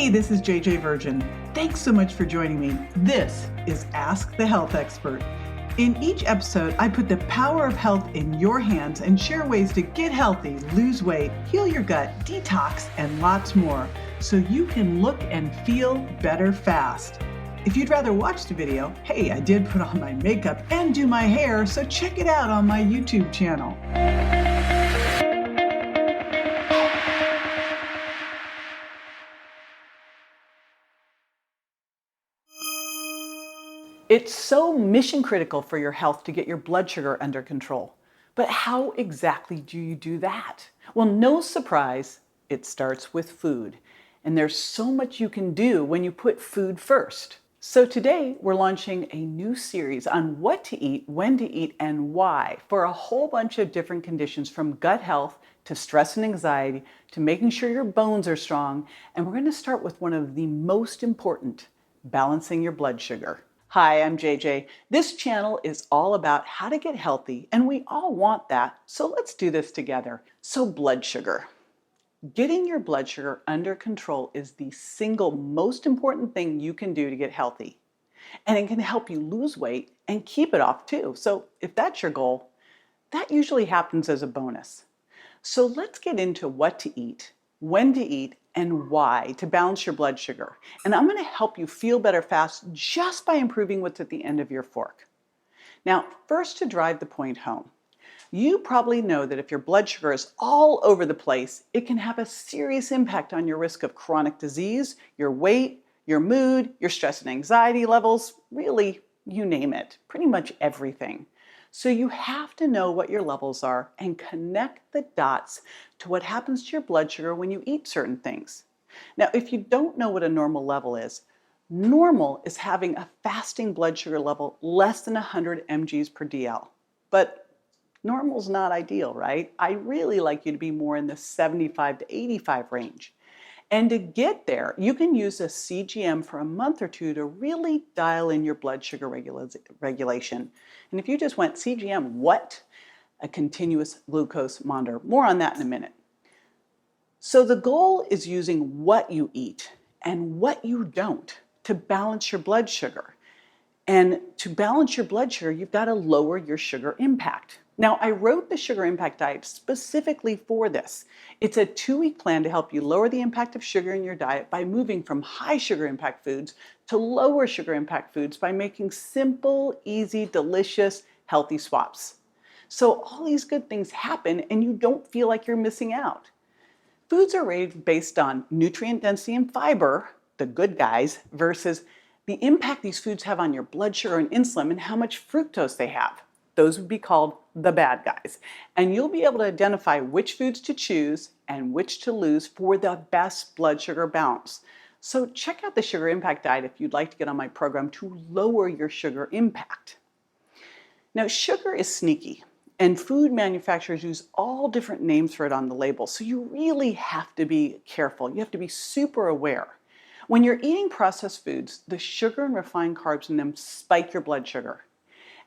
Hey, this is JJ Virgin. Thanks so much for joining me. This is Ask the Health Expert. In each episode, I put the power of health in your hands and share ways to get healthy, lose weight, heal your gut, detox, and lots more, so you can look and feel better fast. If you'd rather watch the video, hey, I did put on my makeup and do my hair, so check it out on my YouTube channel. It's so mission critical for your health to get your blood sugar under control. But how exactly do you do that? Well, no surprise, it starts with food. And there's so much you can do when you put food first. So today we're launching a new series on what to eat, when to eat, and why for a whole bunch of different conditions, from gut health to stress and anxiety to making sure your bones are strong. And we're going to start with one of the most important, balancing your blood sugar. Hi, I'm JJ. This channel is all about how to get healthy, and we all want that, so let's do this together. So blood sugar. Getting your blood sugar under control is the single most important thing you can do to get healthy. And it can help you lose weight and keep it off too. So if that's your goal, that usually happens as a bonus. So let's get into what to eat, when to eat, and why to balance your blood sugar. And I'm going to help you feel better fast just by improving what's at the end of your fork. Now, first, to drive the point home, you probably know that if your blood sugar is all over the place, it can have a serious impact on your risk of chronic disease, your weight, your mood, your stress and anxiety levels, really, you name it, pretty much everything. So you have to know what your levels are and connect the dots to what happens to your blood sugar when you eat certain things. Now, if you don't know what a normal level is, normal is having a fasting blood sugar level less than 100 mgs per DL. But normal's not ideal, right? I really like you to be more in the 75 to 85 range. And to get there, you can use a CGM for a month or two to really dial in your blood sugar regulation. And if you just went CGM, what? A continuous glucose monitor. More on that in a minute. So the goal is using what you eat and what you don't to balance your blood sugar. And to balance your blood sugar, you've got to lower your sugar impact. Now, I wrote the Sugar Impact Diet specifically for this. It's a 2-week plan to help you lower the impact of sugar in your diet by moving from high sugar impact foods to lower sugar impact foods by making simple, easy, delicious, healthy swaps. So all these good things happen and you don't feel like you're missing out. Foods are rated based on nutrient density and fiber, the good guys, versus the impact these foods have on your blood sugar and insulin and how much fructose they have. Those would be called the bad guys. And you'll be able to identify which foods to choose and which to lose for the best blood sugar balance. So check out the Sugar Impact Diet if you'd like to get on my program to lower your sugar impact. Now, sugar is sneaky, and food manufacturers use all different names for it on the label. So you really have to be careful. You have to be super aware. When you're eating processed foods, the sugar and refined carbs in them spike your blood sugar.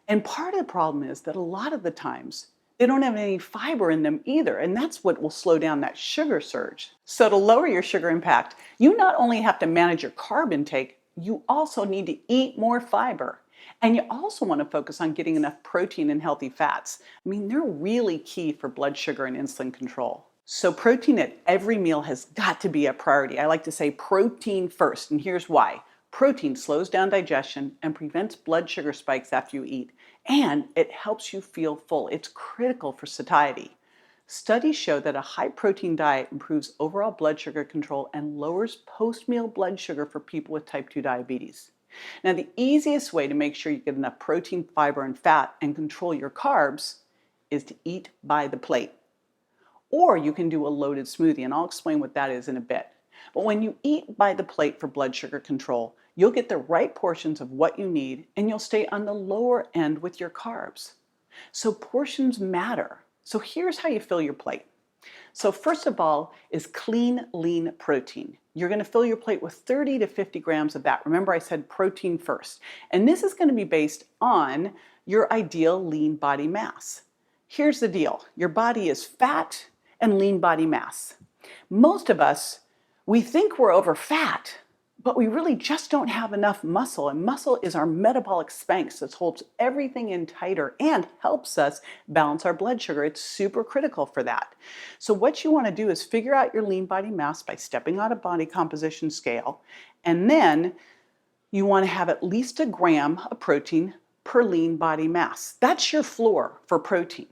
And part of the problem is that a lot of the times they don't have any fiber in them either, and that's what will slow down that sugar surge. So to lower your sugar impact, you not only have to manage your carb intake, you also need to eat more fiber. And you also want to focus on getting enough protein and healthy fats. I mean, they're really key for blood sugar and insulin control. So protein at every meal has got to be a priority. I like to say protein first, and here's why. Protein slows down digestion and prevents blood sugar spikes after you eat, and it helps you feel full. It's critical for satiety. Studies show that a high-protein diet improves overall blood sugar control and lowers post-meal blood sugar for people with type 2 diabetes. Now, the easiest way to make sure you get enough protein, fiber, and fat and control your carbs is to eat by the plate. Or you can do a loaded smoothie, and I'll explain what that is in a bit. But when you eat by the plate for blood sugar control, you'll get the right portions of what you need, and you'll stay on the lower end with your carbs. So portions matter. So here's how you fill your plate. So first of all is clean, lean protein. You're going to fill your plate with 30 to 50 grams of that. Remember, I said protein first. And this is going to be based on your ideal lean body mass. Here's the deal. Your body is fat and lean body mass. Most of us, We think we're over fat, but we really just don't have enough muscle. And muscle is our metabolic Spanx that holds everything in tighter and helps us balance our blood sugar. It's super critical for that. So what you want to do is figure out your lean body mass by stepping on a body composition scale. And then you want to have at least a gram of protein per lean body mass. That's your floor for protein.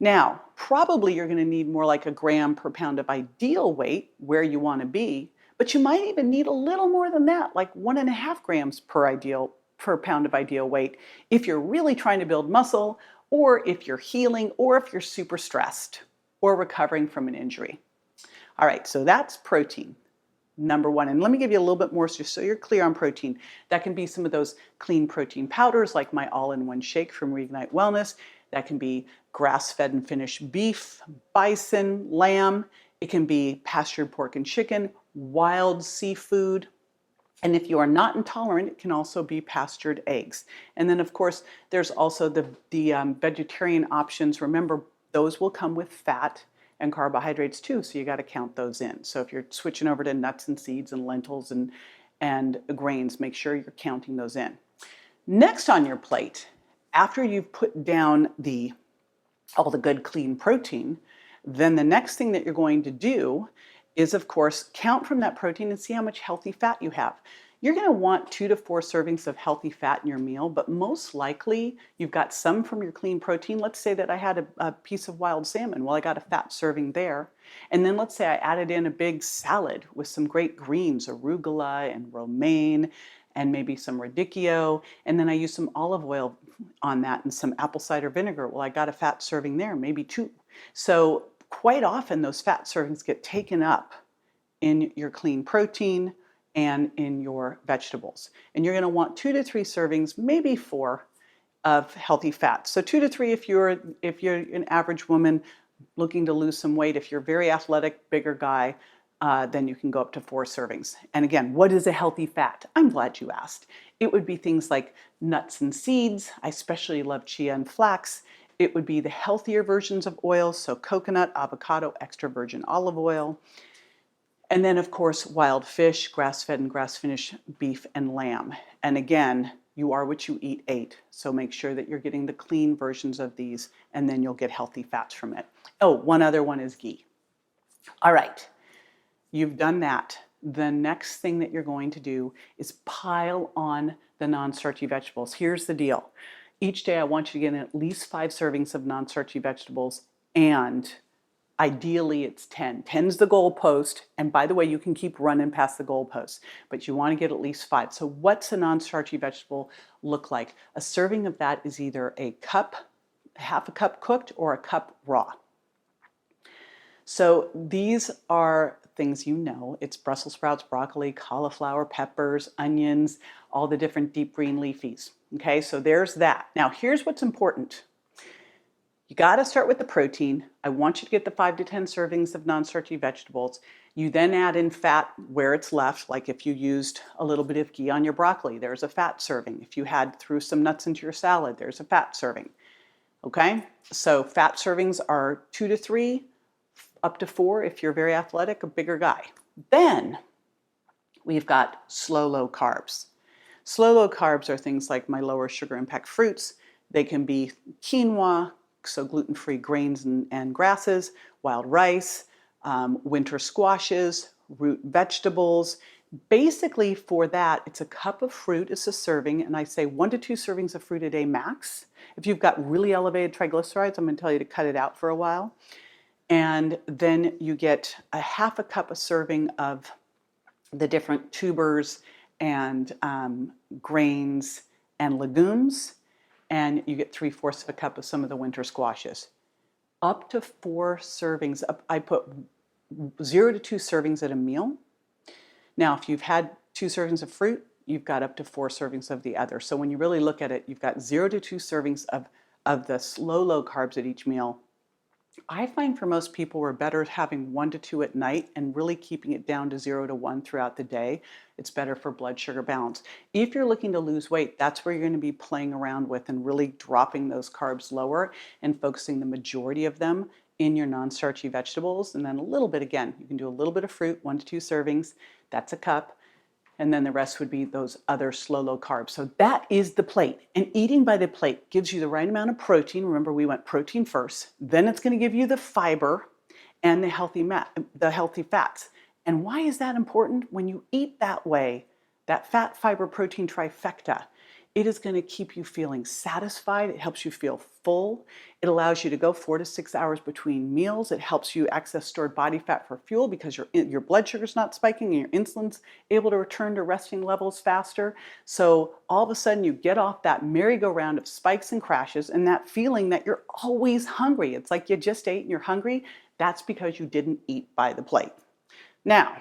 Now, probably you're going to need more like a gram per pound of ideal weight where you want to be, but you might even need a little more than that, like 1.5 grams per pound of ideal weight if you're really trying to build muscle, or if you're healing, or if you're super stressed or recovering from an injury. All right, so that's protein. Number one, and let me give you a little bit more just so you're clear on protein. That can be some of those clean protein powders like my all-in-one shake from Reignite Wellness. That can be grass-fed and finished beef, bison, lamb. It can be pastured pork and chicken, wild seafood. And if you are not intolerant, it can also be pastured eggs. And then, of course, there's also the vegetarian options. Remember, those will come with fat and carbohydrates too, so you got to count those in. So if you're switching over to nuts and seeds and lentils and grains, make sure you're counting those in. Next on your plate, after you've put down all the good clean protein, then the next thing that you're going to do is, of course, count from that protein and see how much healthy fat you have. You're going to want 2 to 4 servings of healthy fat in your meal, but most likely you've got some from your clean protein. Let's say that I had a piece of wild salmon. Well, I got a fat serving there. And then let's say I added in a big salad with some great greens, arugula and romaine, and maybe some radicchio. And then I used some olive oil on that and some apple cider vinegar. Well, I got a fat serving there, maybe 2. So quite often those fat servings get taken up in your clean protein and in your vegetables. And you're going to want 2 to 3 servings, maybe 4, of healthy fats. So 2 to 3 if you're an average woman looking to lose some weight. If you're a very athletic, bigger guy, then you can go up to 4 servings. And again, what is a healthy fat? I'm glad you asked. It would be things like nuts and seeds. I especially love chia and flax. It would be the healthier versions of oils, so coconut, avocado, extra virgin olive oil. And then, of course, wild fish, grass-fed and grass-finished beef and lamb. And again, you are what you eat. So make sure that you're getting the clean versions of these, and then you'll get healthy fats from it. Oh, one other one is ghee. All right, you've done that. The next thing that you're going to do is pile on the non-starchy vegetables. Here's the deal. Each day I want you to get at least 5 servings of non-starchy vegetables, and ideally it's 10. 10's the goalpost, and by the way, you can keep running past the goalpost, but you want to get at least 5. So what's a non-starchy vegetable look like? A serving of that is either a cup, half a cup cooked, or a cup raw. So these are things you know. It's Brussels sprouts, broccoli, cauliflower, peppers, onions, all the different deep green leafies. Okay, so there's that. Now here's what's important. You got to start with the protein. I want you to get the 5 to 10 servings of non-starchy vegetables. You then add in fat where it's left, like if you used a little bit of ghee on your broccoli, there's a fat serving. If you threw some nuts into your salad, there's a fat serving. Okay, so fat servings are 2 to 3, up to 4 if you're very athletic, a bigger guy. Then we've got slow, low carbs. Slow, low carbs are things like my lower sugar impact fruits. They can be quinoa, so gluten-free grains and grasses, wild rice, winter squashes, root vegetables. Basically for that, it's a cup of fruit is a serving, and I say 1 to 2 servings of fruit a day max. If you've got really elevated triglycerides, I'm going to tell you to cut it out for a while. And then you get a half a cup a serving of the different tubers and grains and legumes, and you get 3/4 of a cup of some of the winter squashes. Up to 4 servings. I put 0 to 2 servings at a meal. Now, if you've had 2 servings of fruit, you've got up to 4 servings of the other. So when you really look at it, you've got 0 to 2 servings of the slow, low carbs at each meal. I find for most people we're better having 1 to 2 at night and really keeping it down to 0 to 1 throughout the day. It's better for blood sugar balance. If you're looking to lose weight, that's where you're going to be playing around with and really dropping those carbs lower and focusing the majority of them in your non-starchy vegetables, and then a little bit again. You can do a little bit of fruit, 1 to 2 servings. That's a cup. And then the rest would be those other slow, low carbs. So that is the plate. And eating by the plate gives you the right amount of protein. Remember, we went protein first. Then it's going to give you the fiber and the healthy fats. And why is that important? When you eat that way, that fat, fiber, protein trifecta, it is going to keep you feeling satisfied. It helps you feel full. It allows you to go 4 to 6 hours between meals. It helps you access stored body fat for fuel because your blood sugar is not spiking and your insulin's able to return to resting levels faster. So all of a sudden you get off that merry-go-round of spikes and crashes and that feeling that you're always hungry. It's like you just ate and you're hungry. That's because you didn't eat by the plate. Now,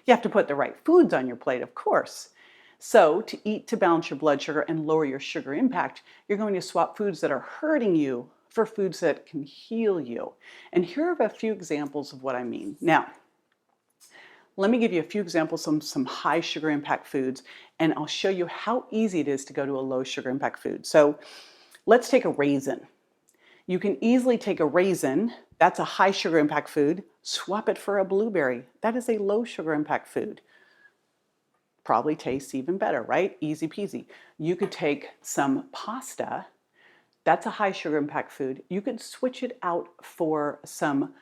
you have to put the right foods on your plate, of course. So to eat to balance your blood sugar and lower your sugar impact, you're going to swap foods that are hurting you for foods that can heal you. And here are a few examples of what I mean. Now, let me give you a few examples of some high sugar impact foods, and I'll show you how easy it is to go to a low sugar impact food. So let's take a raisin. You can easily take a raisin, that's a high sugar impact food, swap it for a blueberry. That is a low sugar impact food. Probably tastes even better, right? Easy peasy. You could take some pasta, that's a high sugar impact food. You could switch it out for some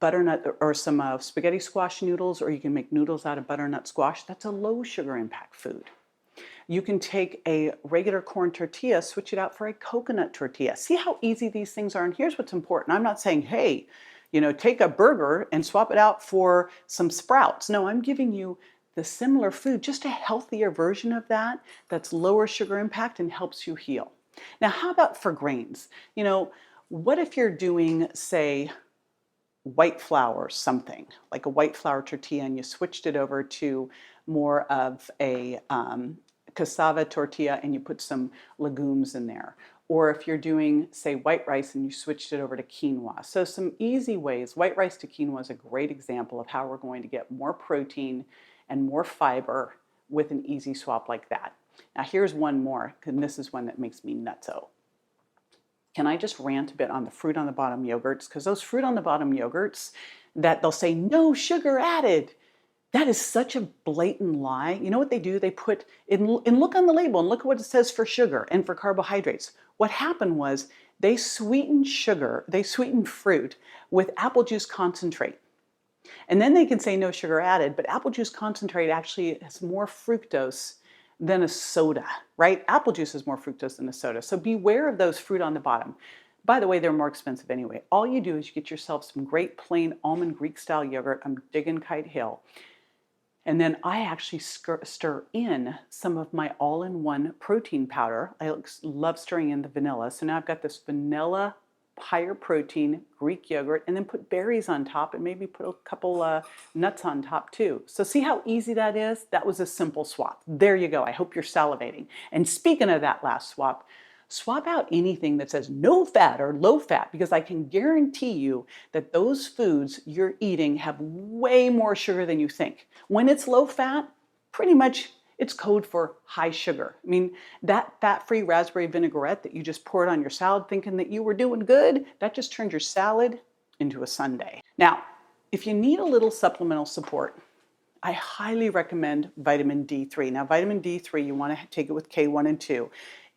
butternut or some spaghetti squash noodles, or you can make noodles out of butternut squash. That's a low sugar impact food. You can take a regular corn tortilla, switch it out for a coconut tortilla. See how easy these things are? And here's what's important. I'm not saying, hey, take a burger and swap it out for some sprouts. No, I'm giving you the similar food, just a healthier version of that that's lower sugar impact and helps you heal. Now, how about for grains? What if you're doing, say, white flour something, like a white flour tortilla, and you switched it over to more of a cassava tortilla and you put some legumes in there? Or if you're doing, say, white rice and you switched it over to quinoa. So some easy ways. White rice to quinoa is a great example of how we're going to get more protein and more fiber with an easy swap like that. Now here's one more, and this is one that makes me nutso. Can I just rant a bit on the fruit on the bottom yogurts? Because those fruit on the bottom yogurts that they'll say no sugar added, that is such a blatant lie. You know what they do? They put, and look on the label and look at what it says for sugar and for carbohydrates. What happened was they sweetened fruit with apple juice concentrate. And then they can say no sugar added, but apple juice concentrate actually has more fructose than a soda, right? Apple juice has more fructose than a soda. So beware of those fruit on the bottom. By the way, they're more expensive anyway. All you do is you get yourself some great plain almond Greek style yogurt. I'm digging Kite Hill. And then I actually stir in some of my all-in-one protein powder. I love stirring in the vanilla. So now I've got this vanilla higher protein Greek yogurt, and then put berries on top and maybe put a couple nuts on top too. So see how easy that is? That was a simple swap. There you go. I hope you're salivating. And speaking of that last swap, swap out anything that says no fat or low fat, because I can guarantee you that those foods you're eating have way more sugar than you think. When it's low fat, pretty much it's code for high sugar. I mean, that fat-free raspberry vinaigrette that you just poured on your salad thinking that you were doing good, that just turned your salad into a sundae. Now, if you need a little supplemental support, I highly recommend vitamin D3. Now, vitamin D3, you want to take it with K1 and 2.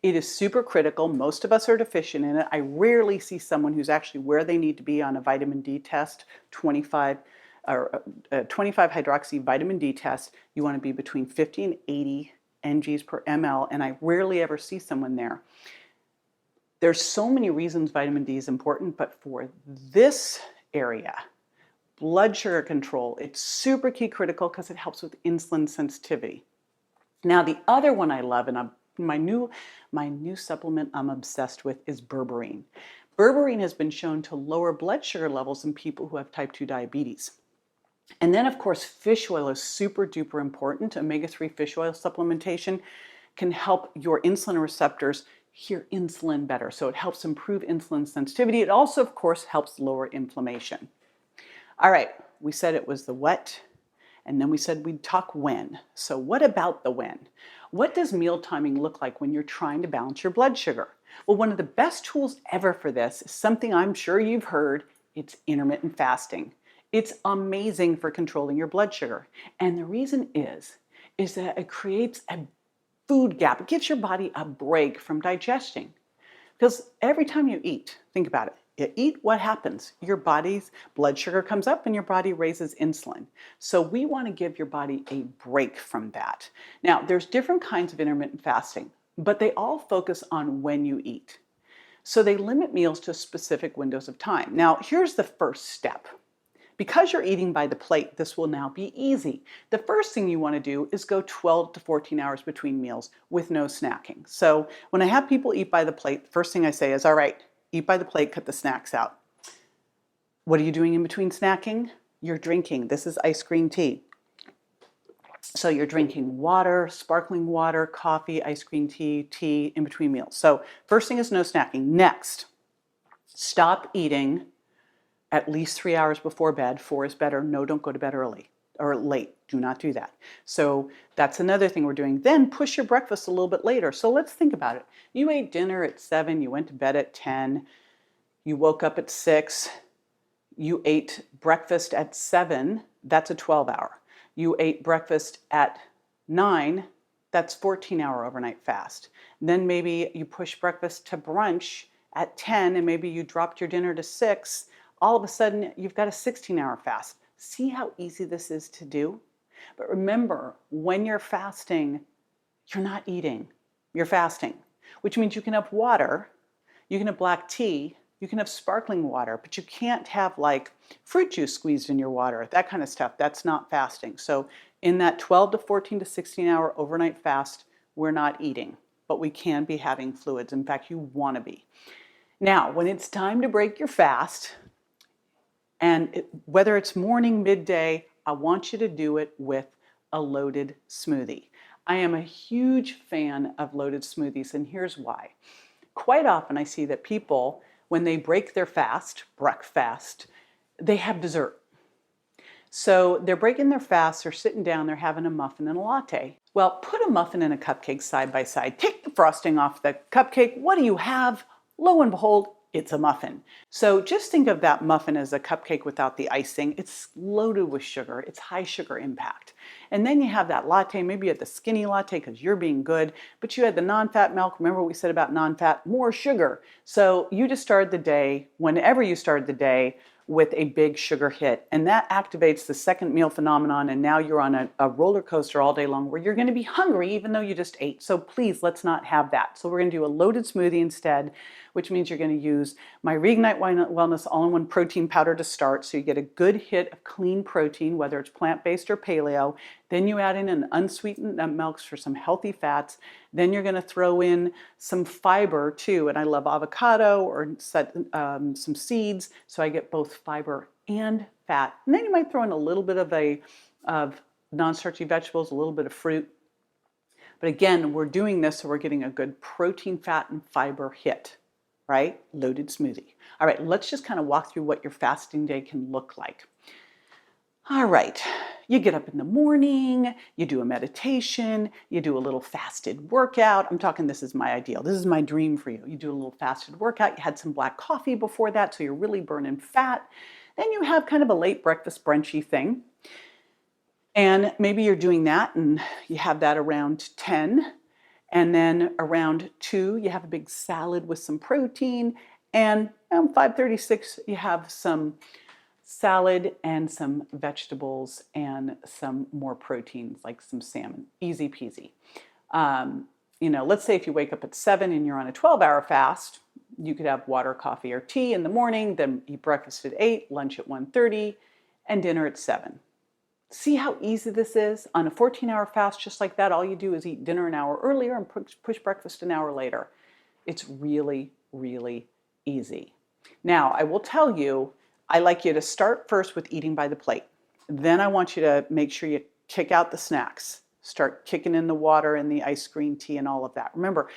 It is super critical. Most of us are deficient in it. I rarely see someone who's actually where they need to be on a vitamin D test, 25 hydroxy vitamin D test. You want to be between 50 and 80 mgs per ml, and I rarely ever see someone there. There's so many reasons vitamin D is important, but for this area, blood sugar control, it's super key critical because it helps with insulin sensitivity. Now, the other one I love, and my new supplement I'm obsessed with, is berberine. Berberine has been shown to lower blood sugar levels in people who have type 2 diabetes. And then, of course, fish oil is super duper important. Omega-3 fish oil supplementation can help your insulin receptors hear insulin better. So it helps improve insulin sensitivity. It also, of course, helps lower inflammation. All right, we said it was the what, and then we said we'd talk when. So what about the when? What does meal timing look like when you're trying to balance your blood sugar? Well, one of the best tools ever for this is something I'm sure you've heard, It's intermittent fasting. It's amazing for controlling your blood sugar. And the reason is that it creates a food gap. It gives your body a break from digesting. Because every time you eat, think about it. You eat, what happens? Your body's blood sugar comes up and your body raises insulin. So we want to give your body a break from that. Now, there's different kinds of intermittent fasting, but they all focus on when you eat. So they limit meals to specific windows of time. Now, here's the first step. Because you're eating by the plate, this will now be easy. The first thing you want to do is go 12 to 14 hours between meals with no snacking. So when I have people eat by the plate, the first thing I say is, all right, eat by the plate, cut the snacks out. What are you doing in between snacking? You're drinking. This is iced green tea. So you're drinking water, sparkling water, coffee, iced green tea, tea in between meals. So first thing is no snacking. Next, stop eating at least 3 hours before bed. 4 is better. No, don't go to bed early or late. Do not do that. So that's another thing we're doing. Then push your breakfast a little bit later. So let's think about it. You ate dinner at 7, you went to bed at 10, you woke up at 6, you ate breakfast at 7, that's a 12-hour. You ate breakfast at 9, that's 14-hour overnight fast. Then maybe you push breakfast to brunch at 10 and maybe you dropped your dinner to 6. All of a sudden, you've got a 16-hour fast. See how easy this is to do? But remember, when you're fasting, you're not eating. You're fasting, which means you can have water, you can have black tea, you can have sparkling water, but you can't have like fruit juice squeezed in your water, that kind of stuff. That's not fasting. So in that 12 to 14 to 16-hour overnight fast, we're not eating, but we can be having fluids. In fact, you want to be. Now, when it's time to break your fast, and whether it's morning, midday, I want you to do it with a loaded smoothie. I am a huge fan of loaded smoothies, and here's why. Quite often I see that people, when they break their fast, breakfast, they have dessert. So they're breaking their fast, they're sitting down, they're having a muffin and a latte. Well, put a muffin and a cupcake side by side. Take the frosting off the cupcake. What do you have? Lo and behold, it's a muffin. So just think of that muffin as a cupcake without the icing. It's loaded with sugar. It's high sugar impact. And then you have that latte. Maybe you had the skinny latte because you're being good, but you had the non-fat milk. Remember what we said about non-fat? More sugar. So you just started the day, whenever you started the day, with a big sugar hit. And that activates the second meal phenomenon. And now you're on a roller coaster all day long where you're going to be hungry even though you just ate. So please, let's not have that. So we're going to do a loaded smoothie instead, which means you're going to use my Reignite Wellness all-in-one protein powder to start. So you get a good hit of clean protein, whether it's plant-based or paleo. Then you add in an unsweetened nut milks for some healthy fats. Then you're going to throw in some fiber too. And I love avocado or some seeds. So I get both fiber and fat. And then you might throw in a little bit of non-starchy vegetables, a little bit of fruit. But again, we're doing this so we're getting a good protein, fat, and fiber hit, right? Loaded smoothie. All right, let's just kind of walk through what your fasting day can look like. All right, you get up in the morning, you do a meditation, you do a little fasted workout. I'm talking, this is my ideal. This is my dream for you. You do a little fasted workout. You had some black coffee before that, so you're really burning fat. Then you have kind of a late breakfast brunchy thing. And maybe you're doing that and you have that around 10. And then around 2, you have a big salad with some protein. And around 5:36, you have some salad and some vegetables and some more proteins like some salmon. Easy peasy. Let's say if you wake up at 7 and you're on a 12-hour fast, you could have water, coffee, or tea in the morning, then eat breakfast at 8, lunch at 1:30, and dinner at 7. See how easy this is? On a 14-hour fast, just like that, all you do is eat dinner an hour earlier and push breakfast an hour later. It's really, really easy. Now, I will tell you, I like you to start first with eating by the plate. Then I want you to make sure you kick out the snacks. Start kicking in the water and the iced green tea and all of that. Remember,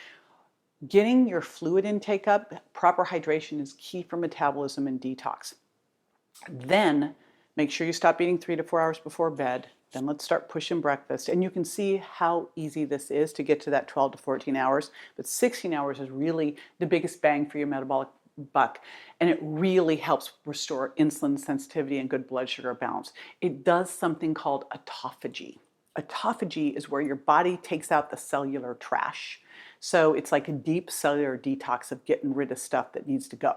getting your fluid intake up, proper hydration is key for metabolism and detox. Then make sure you stop eating 3 to 4 hours before bed. Then let's start pushing breakfast. And you can see how easy this is to get to that 12 to 14 hours. But 16 hours is really the biggest bang for your metabolic buck, and it really helps restore insulin sensitivity and good blood sugar balance. It does something called autophagy. Autophagy is where your body takes out the cellular trash. So it's like a deep cellular detox of getting rid of stuff that needs to go.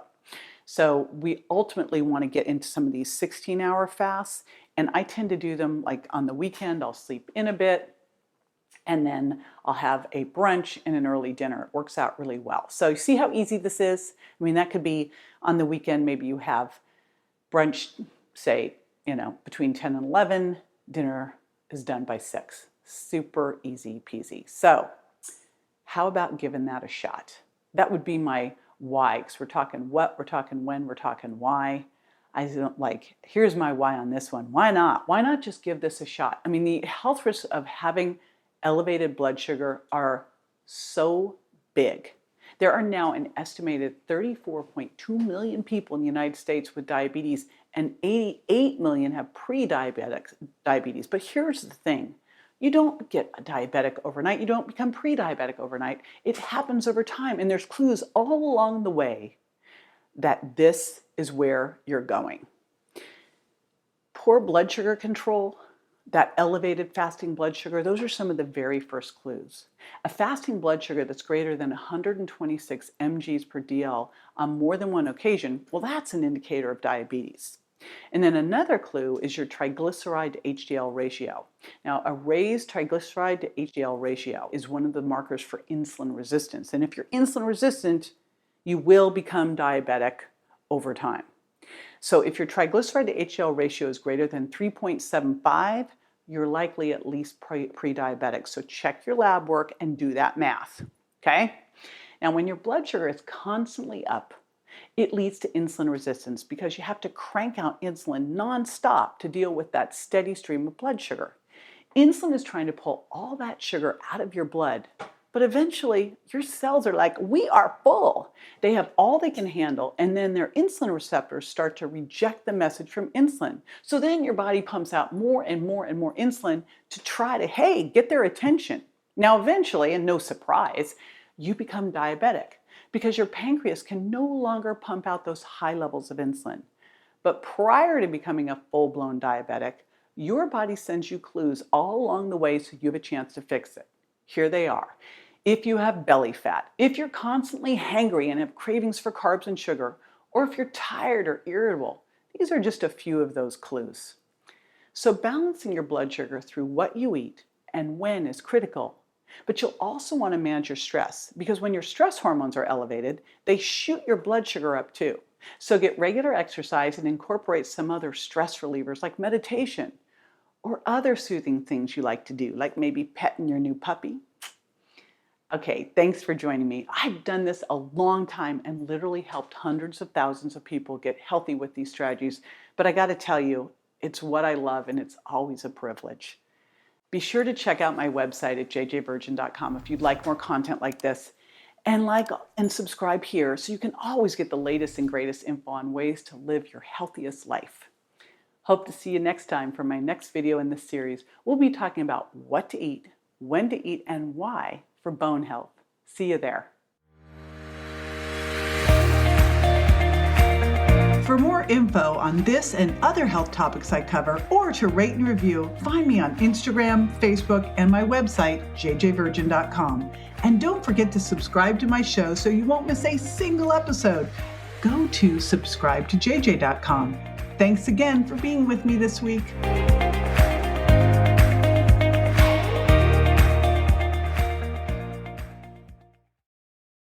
So we ultimately want to get into some of these 16-hour fasts, and I tend to do them like on the weekend. I'll sleep in a bit, and then I'll have a brunch and an early dinner. It works out really well. So you see how easy this is? I mean, that could be on the weekend. Maybe you have brunch, say, between 10 and 11. Dinner is done by 6. Super easy peasy. So how about giving that a shot? That would be my why, because we're talking what, we're talking when, we're talking why. I don't here's my why on this one. Why not? Why not just give this a shot? I mean, the health risks of having elevated blood sugar are so big. There are now an estimated 34.2 million people in the United States with diabetes, and 88 million have pre-diabetic diabetes. But here's the thing. You don't get a diabetic overnight. You don't become pre-diabetic overnight. It happens over time, and there's clues all along the way that this is where you're going. Poor blood sugar control, that elevated fasting blood sugar, those are some of the very first clues. A fasting blood sugar that's greater than 126 mgs per DL on more than one occasion, well, that's an indicator of diabetes. And then another clue is your triglyceride to HDL ratio. Now, a raised triglyceride to HDL ratio is one of the markers for insulin resistance. And if you're insulin resistant, you will become diabetic over time. So if your triglyceride to HDL ratio is greater than 3.75, you're likely at least pre-diabetic. So check your lab work and do that math, okay? Now, when your blood sugar is constantly up, it leads to insulin resistance because you have to crank out insulin nonstop to deal with that steady stream of blood sugar. Insulin is trying to pull all that sugar out of your blood, but eventually your cells are like, we are full. They have all they can handle, and then their insulin receptors start to reject the message from insulin. So then your body pumps out more and more and more insulin to try to, hey, get their attention. Now eventually, and no surprise, you become diabetic because your pancreas can no longer pump out those high levels of insulin. But prior to becoming a full-blown diabetic, your body sends you clues all along the way so you have a chance to fix it. Here they are. If you have belly fat, if you're constantly hangry and have cravings for carbs and sugar, or if you're tired or irritable, these are just a few of those clues. So balancing your blood sugar through what you eat and when is critical. But you'll also want to manage your stress, because when your stress hormones are elevated, they shoot your blood sugar up too. So get regular exercise and incorporate some other stress relievers like meditation or other soothing things you like to do, like maybe petting your new puppy. Okay, thanks for joining me. I've done this a long time and literally helped hundreds of thousands of people get healthy with these strategies. But I got to tell you, it's what I love, and it's always a privilege. Be sure to check out my website at jjvirgin.com if you'd like more content like this, and like and subscribe here so you can always get the latest and greatest info on ways to live your healthiest life. Hope to see you next time for my next video in this series. We'll be talking about what to eat, when to eat, and why for bone health. See you there. For more info on this and other health topics I cover, or to rate and review, find me on Instagram, Facebook, and my website, jjvirgin.com. And don't forget to subscribe to my show so you won't miss a single episode. Go to subscribetojj.com. Thanks again for being with me this week.